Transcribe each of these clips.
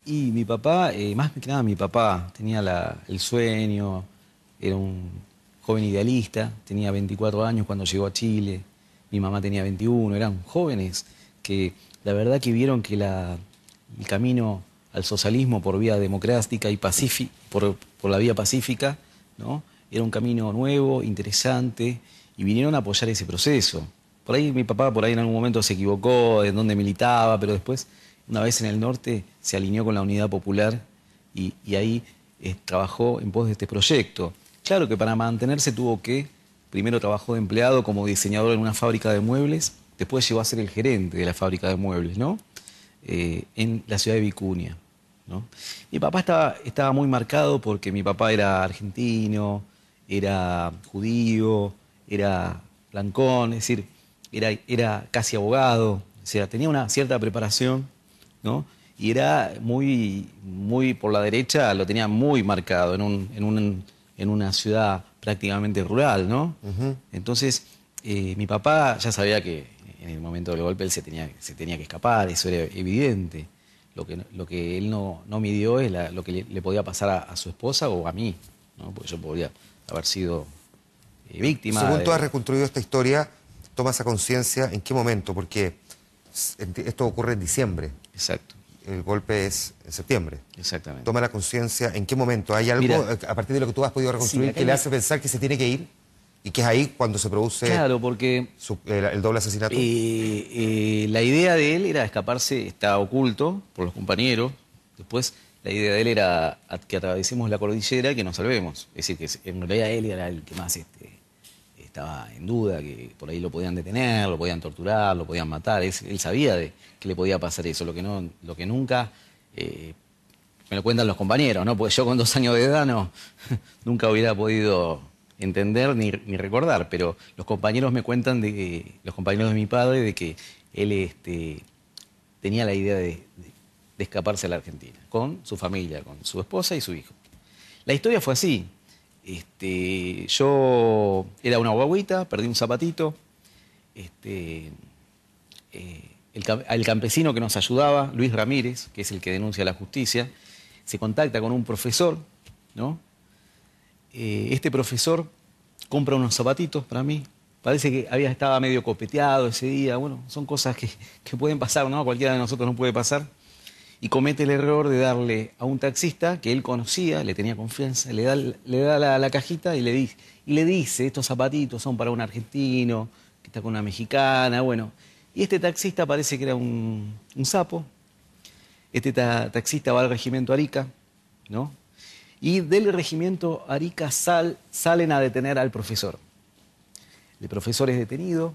Y mi papá, más que nada mi papá, tenía el sueño, era un joven idealista, tenía 24 años cuando llegó a Chile, mi mamá tenía 21, eran jóvenes que la verdad que vieron que el camino al socialismo por vía democrática y pacífica, por la vía pacífica, ¿no? Era un camino nuevo, interesante, y vinieron a apoyar ese proceso. Por ahí mi papá por ahí en algún momento se equivocó en dónde militaba, pero después, una vez en el norte, se alineó con la Unidad Popular y ahí trabajó en pos de este proyecto. Claro que para mantenerse tuvo que, primero trabajó de empleado como diseñador en una fábrica de muebles, después llegó a ser el gerente de la fábrica de muebles, ¿no? En la ciudad de Vicuña, ¿no? Mi papá estaba muy marcado porque mi papá era argentino, era judío, era blancón, es decir, era casi abogado, o sea, tenía una cierta preparación, ¿no? Y era muy por la derecha, lo tenía muy marcado en una ciudad prácticamente rural, ¿no? Entonces, mi papá ya sabía que en el momento del golpe él se tenía que escapar, eso era evidente. Lo que él no midió es lo que le podía pasar a su esposa o a mí, ¿no? Porque yo podría haber sido víctima Según tú has de... reconstruido esta historia, ¿tomas esa conciencia en qué momento? Porque esto ocurre en diciembre, Exacto, el golpe es en septiembre. exactamente. Toma la conciencia en qué momento. ¿Hay algo, Mira, a partir de lo que tú has podido sí, reconstruir, acá que le hace pensar que se tiene que ir? Y que es ahí cuando se produce claro, porque el doble asesinato. la idea de él era escaparse, está oculto por los compañeros. Después, la idea de él era que atravesemos la cordillera y que nos salvemos. Es decir, que en realidad él era el que más estaba en duda, que por ahí lo podían detener, lo podían torturar, lo podían matar. Él sabía que le podía pasar eso, lo que nunca... me lo cuentan los compañeros, ¿no? Porque yo con 2 años de edad nunca hubiera podido entender ni recordar, pero los compañeros me cuentan los compañeros de mi padre, de que él tenía la idea de escaparse a la Argentina, con su familia, con su esposa y su hijo. La historia fue así. Yo era una guagüita, perdí un zapatito. El campesino que nos ayudaba, Luis Ramírez, que es el que denuncia a la justicia, se contacta con un profesor, ¿no? Este profesor compra unos zapatitos para mí. Parece que estaba medio copeteado ese día. Bueno, son cosas que pueden pasar, ¿no? Cualquiera de nosotros no puede pasar. Y comete el error de darle a un taxista que él conocía, le tenía confianza, le da la cajita y le dice, estos zapatitos son para un argentino, que está con una mexicana, bueno. Y este taxista parece que era un sapo. Este taxista va al regimiento Arica, ¿no? Y del regimiento Arica salen a detener al profesor. El profesor es detenido,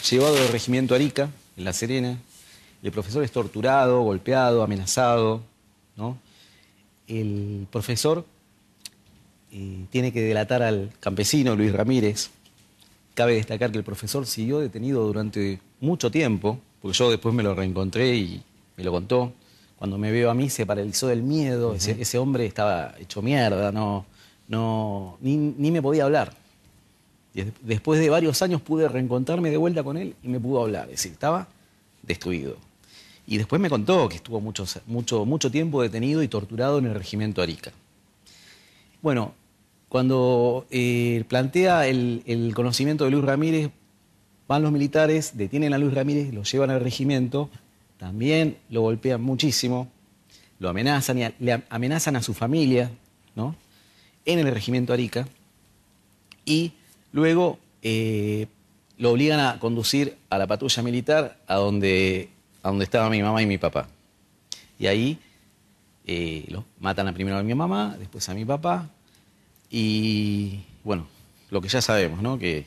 llevado del regimiento Arica, en La Serena. El profesor es torturado, golpeado, amenazado, ¿no? El profesor tiene que delatar al campesino Luis Ramírez. Cabe destacar que el profesor siguió detenido durante mucho tiempo, porque yo después me lo reencontré y me lo contó. Cuando me veo a mí se paralizó del miedo, ese hombre estaba hecho mierda, ni me podía hablar. Y después de varios años pude reencontrarme de vuelta con él y me pudo hablar, es decir, estaba destruido. Y después me contó que estuvo mucho tiempo detenido y torturado en el regimiento Arica. Bueno, cuando plantea el conocimiento de Luis Ramírez, van los militares, detienen a Luis Ramírez, lo llevan al regimiento, también lo golpean muchísimo, lo amenazan y le amenazan a su familia, ¿no? En el regimiento Arica, y luego lo obligan a conducir a la patrulla militar a donde estaba mi mamá y mi papá. Y ahí matan primero a mi mamá, después a mi papá, y bueno, lo que ya sabemos, ¿no? Que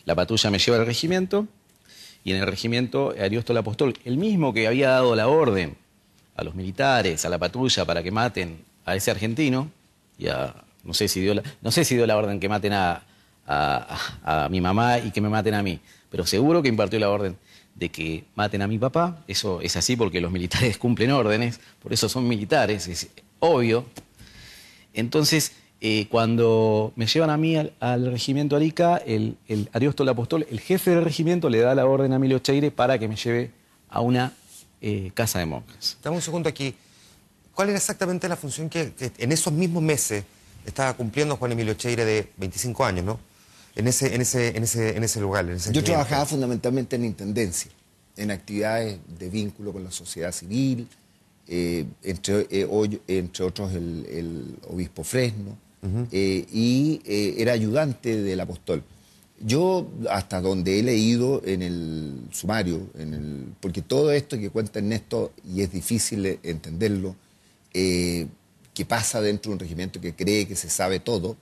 la patrulla me lleva al regimiento, y en el regimiento Ariosto Apostol, el mismo que había dado la orden a los militares, a la patrulla, para que maten a ese argentino, no sé si dio la orden que maten a mi mamá y que me maten a mí, pero seguro que impartió la orden de que maten a mi papá. Eso es así porque los militares cumplen órdenes, por eso son militares, es obvio. Entonces, cuando me llevan a mí al regimiento Arica, el Ariosto Apostol, el jefe del regimiento, le da la orden a Emilio Cheire para que me lleve a una casa de monjas. Dame un segundo aquí. ¿Cuál era exactamente la función que en esos mismos meses estaba cumpliendo Juan Emilio Cheire, de 25 años, ¿no? En ese lugar, en ese Yo regimiento? trabajaba fundamentalmente en intendencia, en actividades de vínculo con la sociedad civil, entre otros el obispo Fresno, y era ayudante del apóstol. Yo, hasta donde he leído en el sumario, porque todo esto que cuenta Ernesto, y es difícil entenderlo, que pasa dentro de un regimiento que cree que se sabe todo,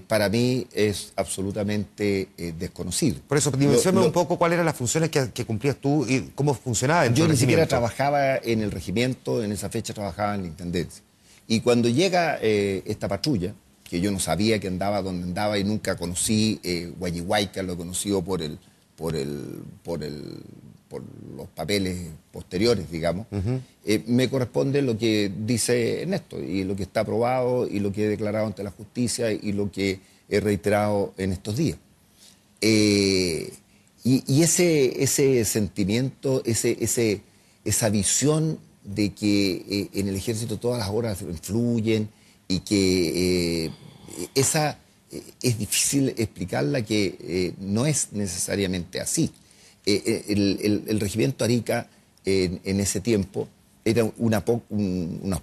para mí es absolutamente desconocido. Por eso, dimensióname un poco cuáles eran las funciones que cumplías tú y cómo funcionaba dentro Yo del ni siquiera regimiento. trabajaba en el regimiento, en esa fecha trabajaba en la intendencia. Y cuando llega esta patrulla, que yo no sabía que andaba donde andaba y nunca conocí Guayihuayca, lo he conocido por los papeles posteriores, digamos, me corresponde lo que dice Ernesto y lo que está aprobado y lo que he declarado ante la justicia y lo que he reiterado en estos días. Y ese sentimiento, esa visión de que en el ejército todas las horas influyen y que es difícil explicarla, que no es necesariamente así. El regimiento Arica en ese tiempo era unas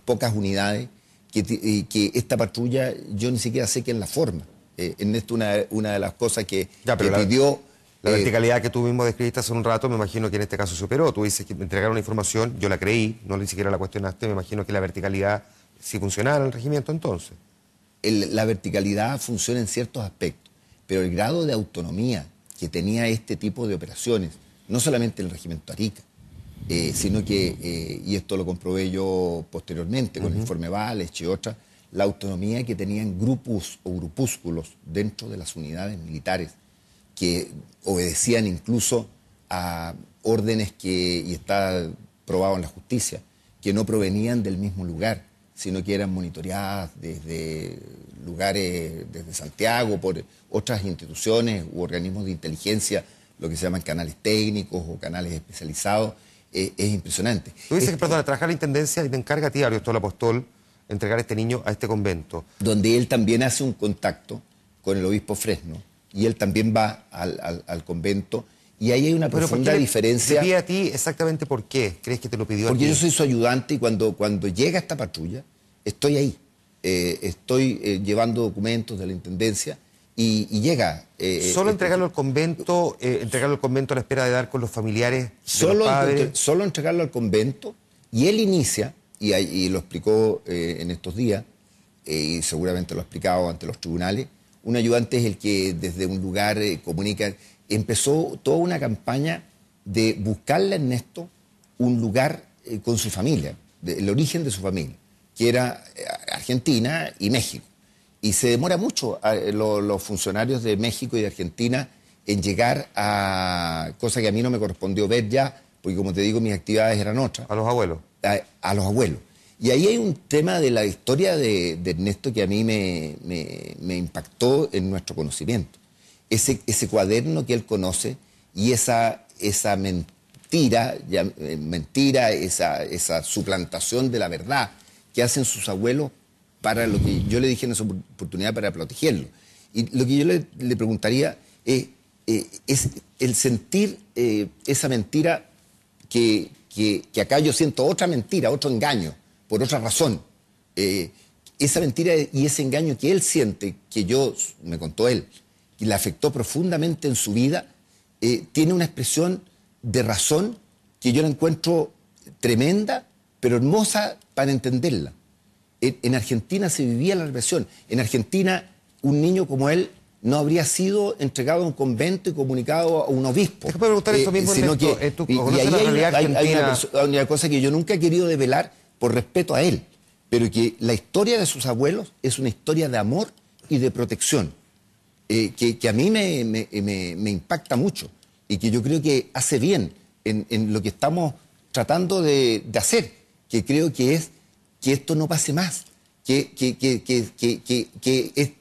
pocas unidades que esta patrulla yo ni siquiera sé quién la forma. En esto una de las cosas que pidió... La verticalidad que tú mismo describiste hace un rato, me imagino que en este caso se operó. Tú dices que me entregaron una información, yo la creí, no ni siquiera la cuestionaste, me imagino que la verticalidad sí funcionaba en el regimiento entonces. La verticalidad funciona en ciertos aspectos, pero el grado de autonomía que tenía este tipo de operaciones, no solamente el regimiento Arica, sino que, y esto lo comprobé yo posteriormente con el informe Valech y otras, la autonomía que tenían grupos o grupúsculos dentro de las unidades militares, que obedecían incluso a órdenes y está probado en la justicia, que no provenían del mismo lugar, sino que eran monitoreadas desde lugares, desde Santiago, por otras instituciones u organismos de inteligencia, lo que se llaman canales técnicos o canales especializados. Es impresionante. Tú dices que, perdona, trabajar en la intendencia y te encarga a ti, Ariosto Apóstol, entregar a este niño a este convento. Donde él también hace un contacto con el obispo Fresno, y él también va al convento, y ahí hay una profunda diferencia. ¿Te pide a ti exactamente por qué? ¿Crees que te lo pidió a ti? Porque yo soy su ayudante y cuando llega esta patrulla, estoy ahí. Estoy llevando documentos de la intendencia y llega... ¿Solo entregarlo al convento, a la espera de dar con los familiares de los padres? Solo entregarlo al convento, y él inicia, y lo explicó en estos días, y seguramente lo ha explicado ante los tribunales. Un ayudante es el que desde un lugar comunica. Empezó toda una campaña de buscarle a Ernesto un lugar con su familia, el origen de su familia, que era Argentina y México. Y se demora mucho los funcionarios de México y de Argentina en llegar a cosa que a mí no me correspondió ver ya, porque como te digo, mis actividades eran otras. ¿A los abuelos? A los abuelos. Y ahí hay un tema de la historia de Ernesto que a mí me impactó en nuestro conocimiento. Ese cuaderno que él conoce y esa mentira, esa suplantación de la verdad que hacen sus abuelos para lo que yo le dije en esa oportunidad, para protegerlo. Y lo que yo le preguntaría es el sentir esa mentira que acá yo siento otra mentira, otro engaño, por otra razón. Esa mentira y ese engaño que él siente, que me contó él, que le afectó profundamente en su vida, tiene una expresión de razón que yo la encuentro tremenda, pero hermosa para entenderla. En Argentina se vivía la represión. En Argentina, un niño como él no habría sido entregado a un convento y comunicado a un obispo. Déjame preguntar esto mismo, sino Ernesto. que, y ahí hay una cosa que yo nunca he querido develar por respeto a él, pero que la historia de sus abuelos es una historia de amor y de protección, que a mí me impacta mucho y que yo creo que hace bien en lo que estamos tratando de hacer, que creo que es que esto no pase más, que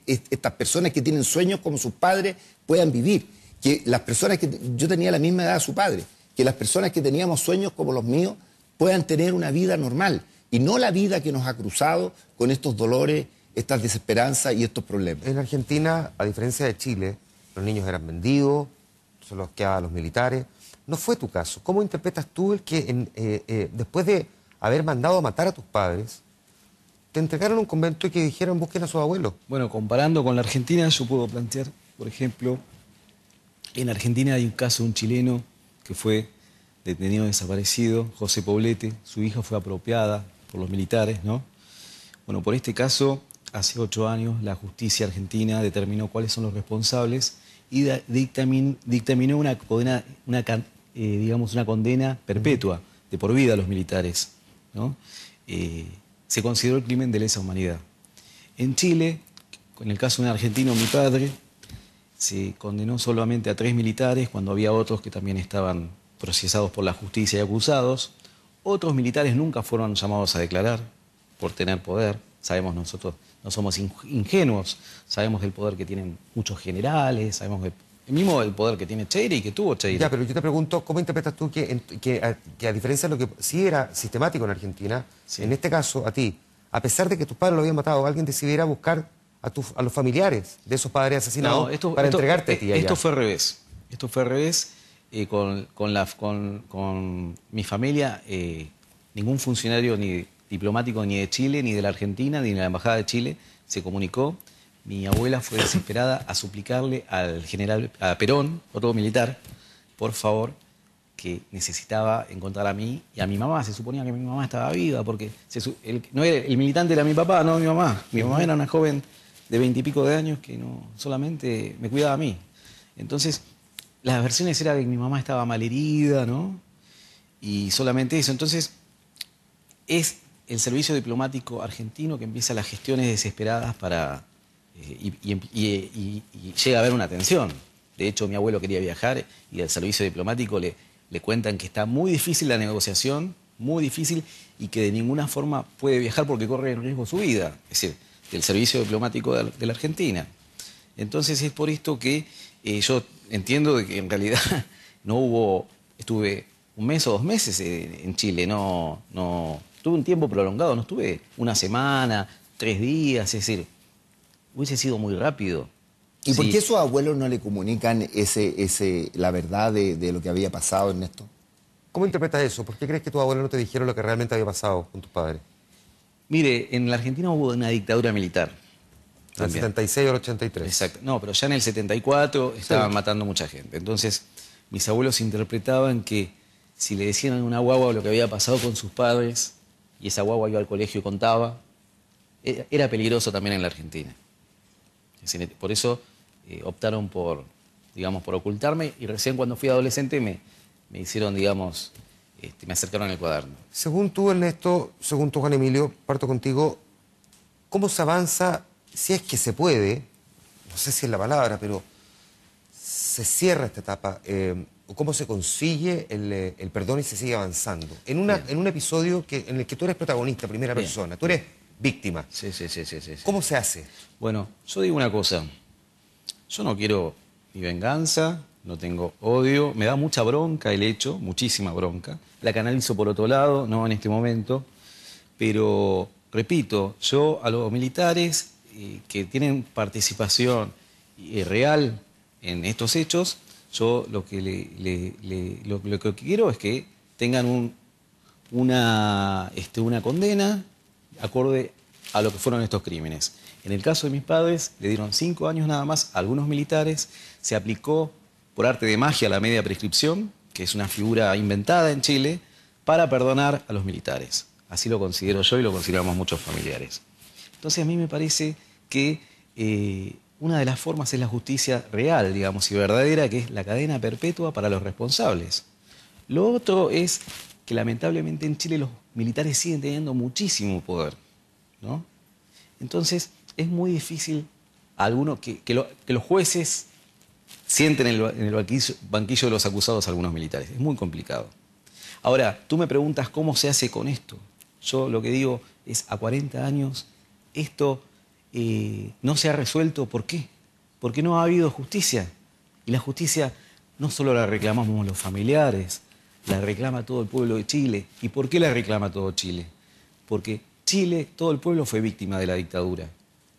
estas personas que tienen sueños como sus padres puedan vivir, que las personas que... Yo tenía la misma edad de su padre, que las personas que teníamos sueños como los míos puedan tener una vida normal y no la vida que nos ha cruzado con estos dolores, estas desesperanzas y estos problemas. En Argentina, a diferencia de Chile, los niños eran vendidos, se los quedaban a los militares. No fue tu caso. ¿Cómo interpretas tú el que después de haber mandado a matar a tus padres, te entregaron a un convento y que dijeron busquen a sus abuelos? Bueno, comparando con la Argentina, yo puedo plantear, por ejemplo, en Argentina hay un caso de un chileno que fue detenido desaparecido, José Poblete, su hija fue apropiada por los militares, ¿no? Bueno, por este caso, hace 8 años, la justicia argentina determinó cuáles son los responsables y dictaminó una condena, digamos, una condena perpetua, de por vida a los militares, ¿no? Se consideró el crimen de lesa humanidad. En Chile, en el caso de un argentino, mi padre, se condenó solamente a 3 militares cuando había otros que también estaban procesados por la justicia y acusados. Otros militares nunca fueron llamados a declarar por tener poder. Sabemos nosotros, no somos ingenuos, sabemos del poder que tienen muchos generales, sabemos del mismo el poder que tiene Cheire y que tuvo Cheire. Ya, pero yo te pregunto, ¿cómo interpretas tú que a diferencia de lo que sí era sistemático en Argentina, sí, en este caso, a ti, a pesar de que tus padres lo habían matado, alguien decidiera buscar a los familiares de esos padres asesinados para entregarte a ti allá? Esto fue al revés. Esto fue al revés. Con mi familia, ningún funcionario ni diplomático ni de Chile, ni de la Argentina, ni de la Embajada de Chile se comunicó. Mi abuela fue desesperada a suplicarle al general, a Perón, otro militar, por favor, que necesitaba encontrar a mí y a mi mamá. Se suponía que mi mamá estaba viva, porque no era, el militante era mi papá, no mi mamá. Mi mamá era una joven de 20 y pico de años que no solamente me cuidaba a mí. Entonces, las versiones eran que mi mamá estaba malherida, ¿no? Y solamente eso. Entonces, es el servicio diplomático argentino que empieza las gestiones desesperadas para... y llega a haber una tensión. De hecho, mi abuelo quería viajar y al servicio diplomático le cuentan que está muy difícil la negociación, muy difícil, y que de ninguna forma puede viajar porque corre en riesgo su vida. Es decir, del servicio diplomático de la Argentina. Entonces es por esto que yo entiendo de que en realidad estuve 1 mes o 2 meses en Chile, tuve un tiempo prolongado, no estuve 1 semana, 3 días, es decir, hubiese sido muy rápido. ¿Y por qué esos abuelos no le comunican la verdad de lo que había pasado, Ernesto? ¿Cómo interpretas eso? ¿Por qué crees que tus abuelos no te dijeron lo que realmente había pasado con tus padres? Mire, en la Argentina hubo una dictadura militar. Del 76 al 83. Exacto. No, pero ya en el 74 estaban matando mucha gente. Entonces, mis abuelos interpretaban que si le decían a una guagua lo que había pasado con sus padres, y esa guagua iba al colegio y contaba, era peligroso también en la Argentina. Por eso optaron por ocultarme, y recién cuando fui adolescente me hicieron, me acercaron el cuaderno. Según tú, Ernesto, según tú, Juan Emilio, parto contigo, ¿cómo se avanza, si es que se puede, no sé si es la palabra, pero se cierra esta etapa, o cómo se consigue el perdón y se sigue avanzando? En un episodio en el que tú eres protagonista, primera persona, tú eres víctima. Sí. ¿Cómo se hace? Bueno, yo digo una cosa, yo no quiero ni venganza, no tengo odio, me da mucha bronca el hecho, muchísima bronca, la canalizo por otro lado, no en este momento, pero repito, yo a los militares que tienen participación real en estos hechos, yo lo que quiero es que tengan una condena acorde a lo que fueron estos crímenes. En el caso de mis padres, le dieron 5 años nada más a algunos militares, se aplicó por arte de magia la media prescripción, que es una figura inventada en Chile, para perdonar a los militares. Así lo considero yo y lo consideramos muchos familiares. Entonces a mí me parece que una de las formas es la justicia real, digamos, y verdadera, que es la cadena perpetua para los responsables. Lo otro es que lamentablemente en Chile los militares siguen teniendo muchísimo poder, ¿no? Entonces es muy difícil que los jueces sienten en el banquillo de los acusados a algunos militares. Es muy complicado. Ahora, tú me preguntas cómo se hace con esto. Yo lo que digo es, a 40 años, esto no se ha resuelto. ¿Por qué? Porque no ha habido justicia. Y la justicia no solo la reclamamos los familiares, la reclama todo el pueblo de Chile. ¿Y por qué la reclama todo Chile? Porque Chile, todo el pueblo fue víctima de la dictadura.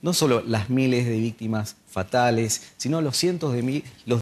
No solo las miles de víctimas fatales, sino los cientos de miles,